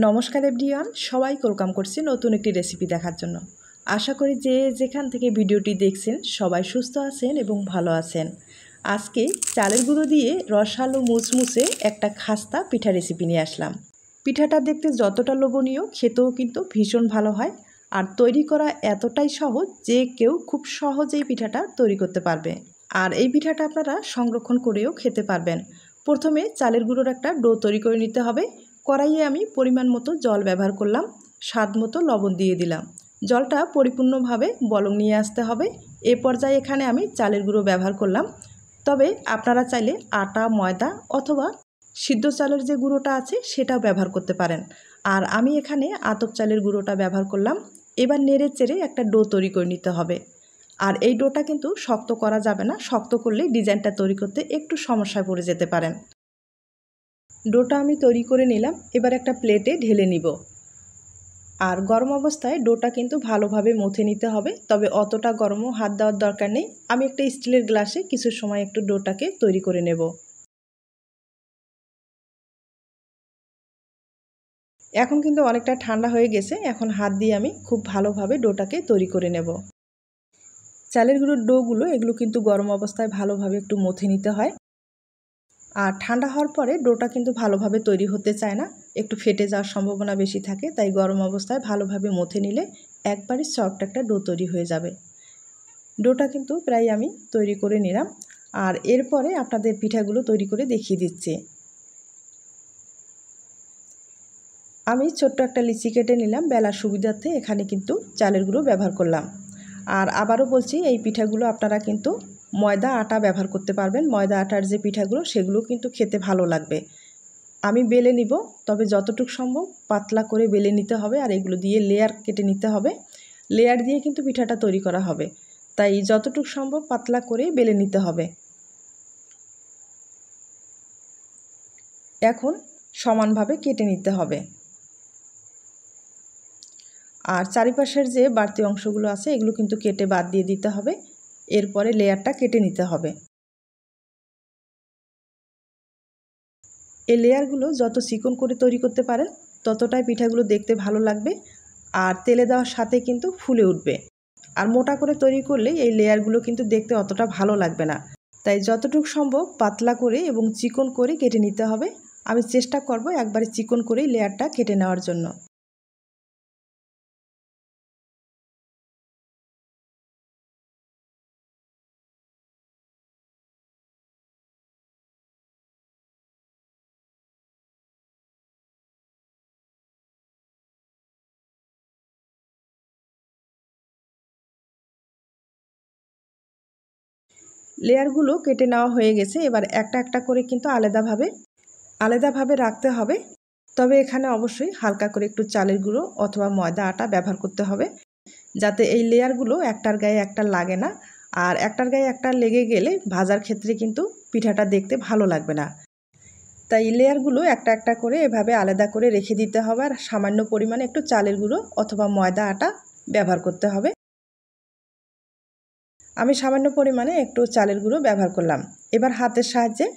নমস্কার এভরিওয়ান, সবাইকে ওয়েলকাম করছি নতুন একটি রেসিপি দেখার জন্য। আশা করি যে যেখান থেকে ভিডিওটি দেখছেন সবাই সুস্থ আছেন এবং ভালো আছেন। আজকে চালের গুঁড়ো দিয়ে রসালো মুচমুচে একটা খাস্তা পিঠা রেসিপি নিয়ে আসলাম। পিঠাটা দেখতে যতটা লোভনীয়, খেতেও কিন্তু ভীষণ ভালো হয়। আর তৈরি করা এতটাই সহজ যে কেউ খুব সহজেই পিঠাটা তৈরি করতে পারবে। আর এই পিঠাটা আপনারা সংরক্ষণ করেও খেতে পারবেন। প্রথমে চালের গুঁড়োর একটা ডো তৈরি করে নিতে হবে। কড়াইয়ে আমি পরিমাণ মতো জল ব্যবহার করলাম, স্বাদ মতো লবণ দিয়ে দিলাম। জলটা পরিপূর্ণভাবে বলক নিয়ে আসতে হবে। এ পর্যায়ে এখানে আমি চালের গুঁড়ো ব্যবহার করলাম। তবে আপনারা চাইলে আটা, ময়দা অথবা সিদ্ধ চালের যে গুঁড়োটা আছে সেটাও ব্যবহার করতে পারেন। আর আমি এখানে আতপ চালের গুঁড়োটা ব্যবহার করলাম। এবার নেড়ে চেড়ে একটা ডো তৈরি করে নিতে হবে। আর এই ডোটা কিন্তু শক্ত করা যাবে না, শক্ত করলে ডিজাইনটা তৈরি করতে একটু সমস্যায় পড়ে যেতে পারেন। ডোটা আমি তৈরি করে নিলাম। এবার একটা প্লেটে ঢেলে নিব। আর গরম অবস্থায় ডোটা কিন্তু ভালোভাবে মথে নিতে হবে, তবে অতটা গরমও হাত দেওয়ার দরকার নেই। আমি একটা স্টিলের গ্লাসে কিছু সময় একটু ডোটাকে তৈরি করে নেব। এখন কিন্তু অনেকটা ঠান্ডা হয়ে গেছে। এখন হাত দিয়ে আমি খুব ভালোভাবে ডোটাকে তৈরি করে নেব। চালের গুঁড়োর ডোগুলো এগুলো কিন্তু গরম অবস্থায় ভালোভাবে একটু মথে নিতে হয়। আর ঠান্ডা হওয়ার পরে ডোটা কিন্তু ভালোভাবে তৈরি হতে চায় না, একটু ফেটে যাওয়ার সম্ভাবনা বেশি থাকে। তাই গরম অবস্থায় ভালোভাবে মথে নিলে একবারই সফট একটা ডো তৈরি হয়ে যাবে। ডোটা কিন্তু প্রায় আমি তৈরি করে নিলাম। আর এরপরে আপনাদের পিঠাগুলো তৈরি করে দেখিয়ে দিচ্ছি। আমি ছোট্ট একটা লিচি কেটে নিলাম বেলার সুবিধার্থে। এখানে কিন্তু চালের গুঁড়ো ব্যবহার করলাম। আর আবারও বলছি, এই পিঠাগুলো আপনারা কিন্তু ময়দা আটা ব্যবহার করতে পারবেন। ময়দা আটার যে পিঠাগুলো সেগুলো কিন্তু খেতে ভালো লাগবে। আমি বেলে নিব, তবে যতটুকু সম্ভব পাতলা করে বেলে নিতে হবে। আর এগুলো দিয়ে লেয়ার কেটে নিতে হবে। লেয়ার দিয়ে কিন্তু পিঠাটা তৈরি করা হবে, তাই যতটুকু সম্ভব পাতলা করে বেলে নিতে হবে। এখন সমানভাবে কেটে নিতে হবে। আর চারিপাশের যে বাড়তি অংশগুলো আছে এগুলো কিন্তু কেটে বাদ দিয়ে দিতে হবে। এরপরে লেয়ারটা কেটে নিতে হবে। এই লেয়ারগুলো যত চিকন করে তৈরি করতে পারেন ততটাই পিঠাগুলো দেখতে ভালো লাগবে। আর তেলে দেওয়ার সাথে কিন্তু ফুলে উঠবে। আর মোটা করে তৈরি করলে এই লেয়ারগুলো কিন্তু দেখতে অতটা ভালো লাগবে না। তাই যতটুকু সম্ভব পাতলা করে এবং চিকন করে কেটে নিতে হবে। আমি চেষ্টা করব একবারে চিকন করেই লেয়ারটা কেটে নেওয়ার জন্য। লেয়ারগুলো কেটে নেওয়া হয়ে গেছে। এবার একটা একটা করে কিন্তু আলাদাভাবে রাখতে হবে। তবে এখানে অবশ্যই হালকা করে একটু চালের গুঁড়ো অথবা ময়দা আটা ব্যবহার করতে হবে, যাতে এই লেয়ারগুলো একটার গায়ে একটা লাগে না। আর একটার গায়ে একটা লেগে গেলে ভাজার ক্ষেত্রে কিন্তু পিঠাটা দেখতে ভালো লাগবে না। তাই লেয়ারগুলো একটা একটা করে এভাবে আলাদা করে রেখে দিতে হবে। আর সামান্য পরিমাণে একটু চালের গুঁড়ো অথবা ময়দা আটা ব্যবহার করতে হবে। আমি সামান্য পরিমাণে একটু চালের গুঁড়ো ব্যবহার করলাম। এবার হাতের সাহায্যে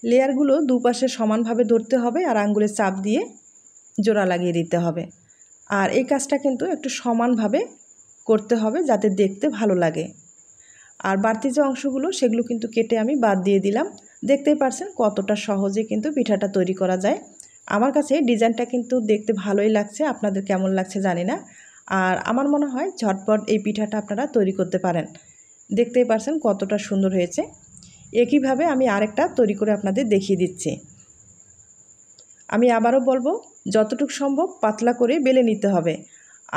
লেয়ারগুলো দুপাশে সমানভাবে ধরতে হবে আর আঙ্গুলের চাপ দিয়ে জোড়া লাগিয়ে দিতে হবে। আর এই কাজটা কিন্তু একটু সমানভাবে করতে হবে যাতে দেখতে ভালো লাগে। আর বাড়তি যে অংশগুলো সেগুলো কিন্তু কেটে আমি বাদ দিয়ে দিলাম। দেখতেই পারছেন কতটা সহজে কিন্তু পিঠাটা তৈরি করা যায়। আমার কাছে ডিজাইনটা কিন্তু দেখতে ভালোই লাগছে, আপনাদের কেমন লাগছে জানি না। আর আমার মনে হয় ঝটপট এই পিঠাটা আপনারা তৈরি করতে পারেন। দেখতেই পারছেন কতটা সুন্দর হয়েছে। একইভাবে আমি আরেকটা তৈরি করে আপনাদের দেখিয়ে দিচ্ছি। আমি আবারও বলবো, যতটুকু সম্ভব পাতলা করে বেলে নিতে হবে।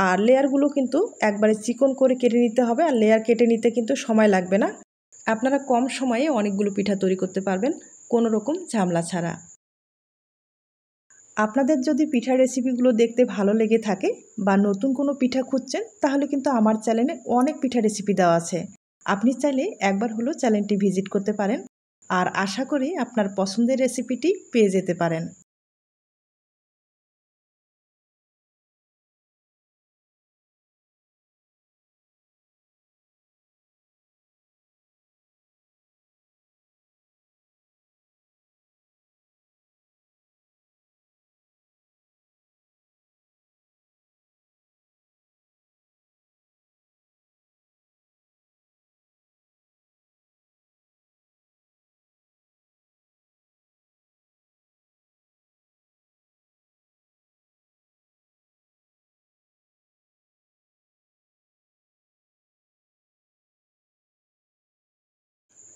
আর লেয়ারগুলো কিন্তু একবারে চিকন করে কেটে নিতে হবে। আর লেয়ার কেটে নিতে কিন্তু সময় লাগবে না। আপনারা কম সময়ে অনেকগুলো পিঠা তৈরি করতে পারবেন, কোনো রকম ঝামেলা ছাড়া। আপনাদের যদি পিঠার রেসিপিগুলো দেখতে ভালো লেগে থাকে বা নতুন কোনো পিঠা খুঁজছেন, তাহলে কিন্তু আমার চ্যানেলে অনেক পিঠা রেসিপি দেওয়া আছে। আপনি চাইলে একবার হলেও চ্যানেলটি ভিজিট করতে পারেন। আর আশা করি আপনার পছন্দের রেসিপিটি পেয়ে যেতে পারেন।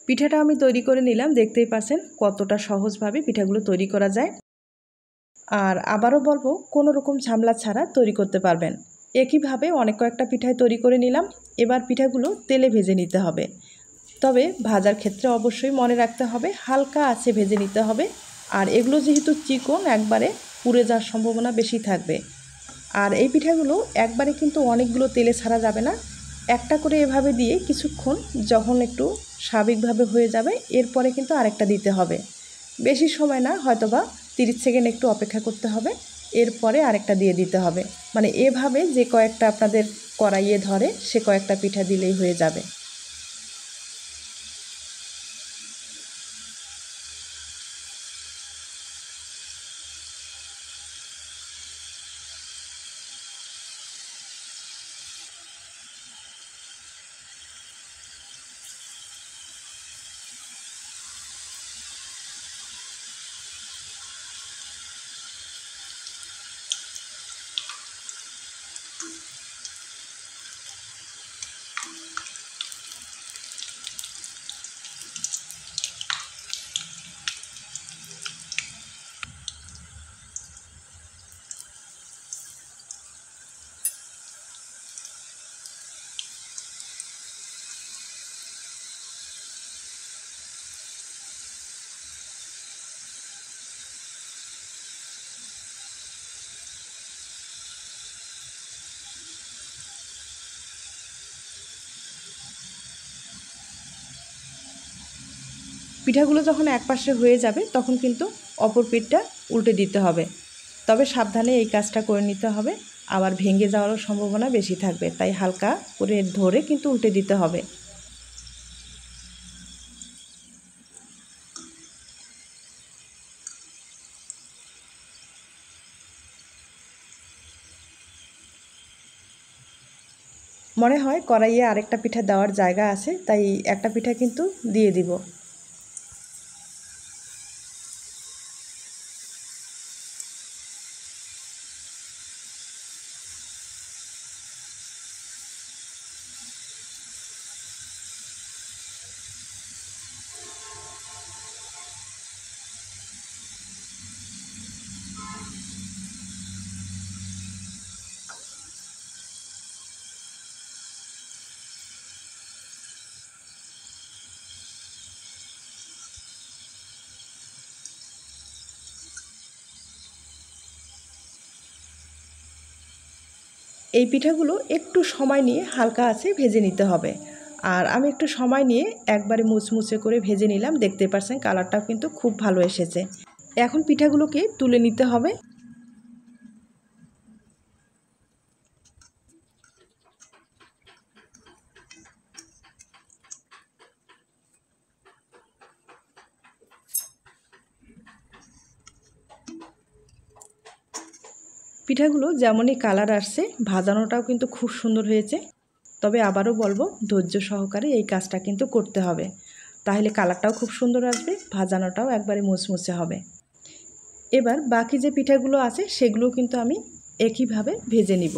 পিঠাটা আমি তৈরি করে নিলাম, দেখতেই পাচ্ছেন কতটা সহজভাবে পিঠাগুলো তৈরি করা যায়। আর আবারও বলবো, কোনো রকম ঝামেলা ছাড়া তৈরি করতে পারবেন। একইভাবে অনেক কয়েকটা পিঠাই তৈরি করে নিলাম। এবার পিঠাগুলো তেলে ভেজে নিতে হবে। তবে ভাজার ক্ষেত্রে অবশ্যই মনে রাখতে হবে হালকা আঁচে ভেজে নিতে হবে। আর এগুলো যেহেতু চিকন, একবারে পুড়ে যাওয়ার সম্ভাবনা বেশি থাকবে। আর এই পিঠাগুলো একবারে কিন্তু অনেকগুলো তেলে ছাড়া যাবে না। একটা করে এভাবে দিয়ে কিছুক্ষণ যখন একটু স্বাভাবিকভাবে হয়ে যাবে, এরপরে কিন্তু আরেকটা দিতে হবে। বেশি সময় না, হয়তোবা 30 সেকেন্ড একটু অপেক্ষা করতে হবে, এরপরে আরেকটা দিয়ে দিতে হবে। মানে এভাবে যে কয়েকটা আপনাদের কড়াইয়ে ধরে সে কয়েকটা পিঠা দিলেই হয়ে যাবে। পিঠাগুলো যখন একপাশে হয়ে যাবে তখন কিন্তু অপর পিঠটা উল্টে দিতে হবে। তবে সাবধানে এই কাজটা করে নিতে হবে, আবার ভেঙে যাওয়ারও সম্ভাবনা বেশি থাকবে, তাই হালকা করে ধরে কিন্তু উল্টে দিতে হবে। মনে হয় কড়াইয়ে আরেকটা পিঠা দেওয়ার জায়গা আছে, তাই একটা পিঠা কিন্তু দিয়ে দিব। এই পিঠাগুলো একটু সময় নিয়ে হালকা আঁচে ভেজে নিতে হবে। আর আমি একটু সময় নিয়ে একবারে মুচমুচে করে ভেজে নিলাম, দেখতে পাচ্ছেন কালারটাও কিন্তু খুব ভালো এসেছে। এখন পিঠাগুলোকে তুলে নিতে হবে। পিঠাগুলো যেমনই কালার আসছে, ভাজানোটাও কিন্তু খুব সুন্দর হয়েছে। তবে আবারও বলবো, ধৈর্য সহকারে এই কাজটা কিন্তু করতে হবে, তাহলে কালারটাও খুব সুন্দর আসবে, ভাজানোটাও একবারে মুচমুচে হবে। এবার বাকি যে পিঠাগুলো আছে সেগুলো কিন্তু আমি একইভাবে ভেজে নিব।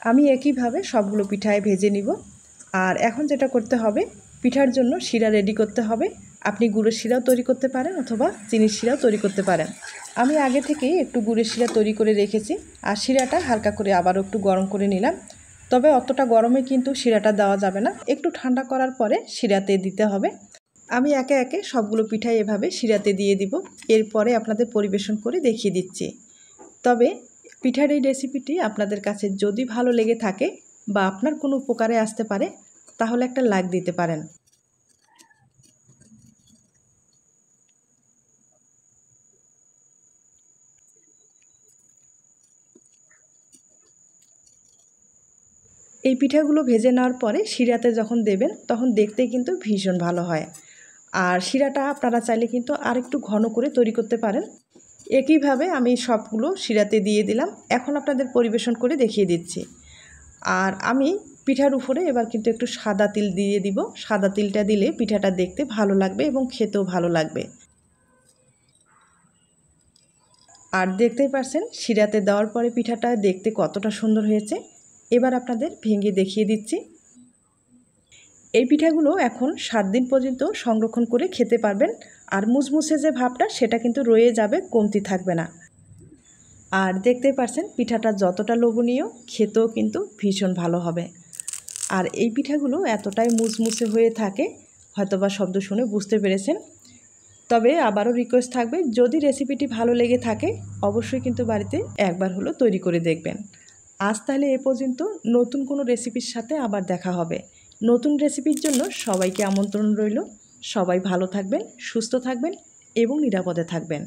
আমি একইভাবে সবগুলো পিঠায় ভেজে নিব। আর এখন যেটা করতে হবে, পিঠার জন্য শিরা রেডি করতে হবে। আপনি গুড়ের শিরাও তৈরি করতে পারেন অথবা চিনির শিরাও তৈরি করতে পারেন। আমি আগে থেকেই একটু গুড়ের শিরা তৈরি করে রেখেছি, আর শিরাটা হালকা করে আবারও একটু গরম করে নিলাম। তবে অতটা গরমে কিন্তু শিরাটা দেওয়া যাবে না, একটু ঠান্ডা করার পরে শিরাতে দিতে হবে। আমি একে একে সবগুলো পিঠাই এভাবে শিরাতে দিয়ে দিব, এরপরে আপনাদের পরিবেশন করে দেখিয়ে দিচ্ছি। তবে পিঠার এই রেসিপিটি আপনাদের কাছে যদি ভালো লেগে থাকে বা আপনার কোনো উপকারে আসতে পারে, তাহলে একটা লাইক দিতে পারেন। এই পিঠাগুলো ভেজে নেওয়ার পরে শিরাতে যখন দেবেন তখন দেখতে কিন্তু ভীষণ ভালো হয়। আর শিরাটা আপনারা চাইলে কিন্তু আর একটু ঘন করে তৈরি করতে পারেন। একইভাবে আমি সবগুলো শিরাতে দিয়ে দিলাম। এখন আপনাদের পরিবেশন করে দেখিয়ে দিচ্ছি। আর আমি পিঠার উপরে এবার কিন্তু একটু সাদা তিল দিয়ে দিব। সাদা তিলটা দিলে পিঠাটা দেখতে ভালো লাগবে এবং খেতেও ভালো লাগবে। আর দেখতেই পাচ্ছেন শিরাতে দেওয়ার পরে পিঠাটা দেখতে কতটা সুন্দর হয়েছে। এবার আপনাদের ভেঙে দেখিয়ে দিচ্ছি। এই পিঠাগুলো এখন 7 দিন পর্যন্ত সংরক্ষণ করে খেতে পারবেন। আর মুসমুসে যে ভাবটা সেটা কিন্তু রয়ে যাবে, কমতি থাকবে না। আর দেখতেই পাচ্ছেন পিঠাটা যতটা লোভনীয়, খেতেও কিন্তু ভীষণ ভালো হবে। আর এই পিঠাগুলো এতটাই মুসমুসে হয়ে থাকে, হয়তোবা শব্দ শুনে বুঝতে পেরেছেন। তবে আবারও রিকোয়েস্ট থাকবে, যদি রেসিপিটি ভালো লেগে থাকে অবশ্যই কিন্তু বাড়িতে একবার হলো তৈরি করে দেখবেন। আজ তাহলে এ পর্যন্ত, নতুন কোনো রেসিপির সাথে আবার দেখা হবে। নতুন রেসিপির জন্য সবাইকে আমন্ত্রণ রইল। সবাই ভালো থাকবেন, সুস্থ থাকবেন এবং নিরাপদে থাকবেন।